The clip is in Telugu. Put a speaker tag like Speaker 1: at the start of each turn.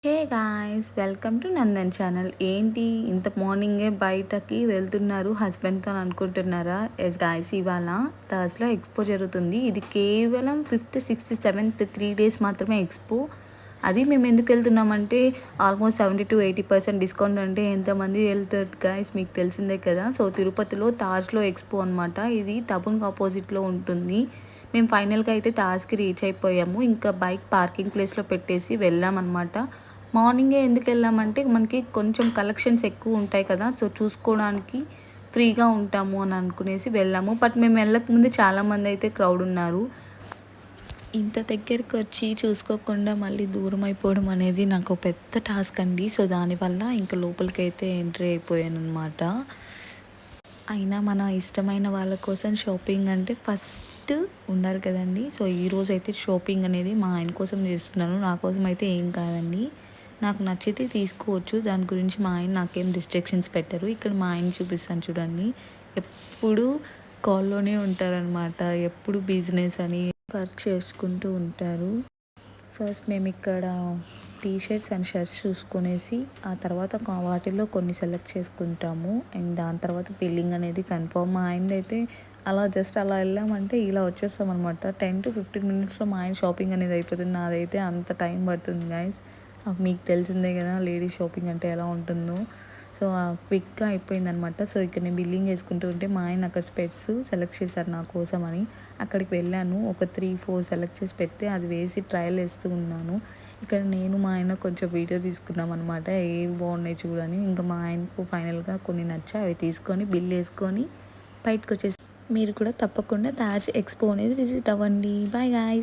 Speaker 1: Hey guys, welcome to Nandan channel. ఏంటి ఇంత మార్నింగే బయటకి వెళ్తున్నారు హస్బెండ్తో అనుకుంటున్నారా? ఎస్ గాయ్స్, ఇవాళ థర్స్లో ఎక్స్పో జరుగుతుంది. ఇది కేవలం 5th, 6th, 7th 3 డేస్ మాత్రమే ఎక్స్పో. అది మేము ఎందుకు వెళ్తున్నామంటే ఆల్మోస్ట్ 70-80% డిస్కౌంట్. అంటే ఎంతమంది వెళ్తారు గాయ్స్, మీకు తెలిసిందే కదా. సో తిరుపతిలో తాజ్లో ఎక్స్పో అనమాట. ఇది తబున్కి ఆపోజిట్లో ఉంటుంది. మేము ఫైనల్గా అయితే తాజ్కి రీచ్ అయిపోయాము. ఇంకా బైక్ పార్కింగ్ ప్లేస్లో పెట్టేసి వెళ్ళామన్నమాట. మార్నింగే ఎందుకు వెళ్ళామంటే మనకి కొంచెం కలెక్షన్స్ ఎక్కువ ఉంటాయి కదా, సో చూసుకోవడానికి ఫ్రీగా ఉంటాము అని అనుకునేసి వెళ్ళాము. బట్ మేము వెళ్ళకముందు చాలామంది అయితే క్రౌడ్ ఉన్నారు. ఇంత దగ్గరికి వచ్చి చూసుకోకుండా మళ్ళీ దూరం అయిపోవడం అనేది నాకు పెద్ద టాస్క్ అండి. సో దానివల్ల ఇంకా లోపలికి అయితే ఎంట్రీ అయిపోయాను అనమాట. అయినా మన ఇష్టమైన వాళ్ళ కోసం షాపింగ్ అంటే ఫస్ట్ ఉండాలి కదండి. సో ఈరోజు అయితే షాపింగ్ అనేది మా ఆయన కోసం చేస్తున్నాను. నా కోసం అయితే ఏం కాదండి. నాకు నచ్చితే తీసుకోవచ్చు. దాని గురించి మా ఆయన నాకేం రిస్ట్రిక్షన్స్ పెట్టరు. ఇక్కడ మా ఆయన చూపిస్తాను చూడండి. ఎప్పుడు కాల్లోనే ఉంటారనమాట. ఎప్పుడు బిజినెస్ అని వర్క్ చేసుకుంటూ ఉంటారు. ఫస్ట్ మేము ఇక్కడ టీ షర్ట్స్ అండ్ షర్ట్స్ చూసుకునేసి ఆ తర్వాత వాటిల్లో కొన్ని సెలెక్ట్ చేసుకుంటాము. అండ్ దాని తర్వాత బిల్లింగ్ అనేది కన్ఫర్మ్. మా ఆయన అయితే అలా జస్ట్ అలా వెళ్ళామంటే ఇలా వచ్చేస్తాం అనమాట. 10-15 మినిట్స్లో మా ఆయన షాపింగ్ అనేది అయిపోతుంది. నాదైతే అంత టైం పడుతుంది గైస్. మీకు తెలిసిందే కదా లేడీస్ షాపింగ్ అంటే ఎలా ఉంటుందో. సో క్విక్గా అయిపోయిందనమాట. సో ఇక్కడ నేను బిల్లింగ్ వేసుకుంటూ ఉంటే మా ఆయన అక్కడ స్పెట్స్ సెలెక్ట్ చేశారు నా కోసం అని. అక్కడికి వెళ్ళాను. ఒక 3-4 సెలెక్ట్ చేసి పెడితే అది వేసి ట్రయల్ వేస్తూ ఉన్నాను. ఇక్కడ నేను మా ఆయన కొంచెం వీడియో తీసుకున్నాం అనమాట. ఏవి బాగున్నాయి చూడని. ఇంకా మా ఆయనకు ఫైనల్గా కొన్ని నచ్చాయి. అవి తీసుకొని బిల్ వేసుకొని బయటకు వచ్చేసి మీరు కూడా తప్పకుండా తాజ్ ఎక్స్పో అనేది విజిట్ అవ్వండి. Bye guys.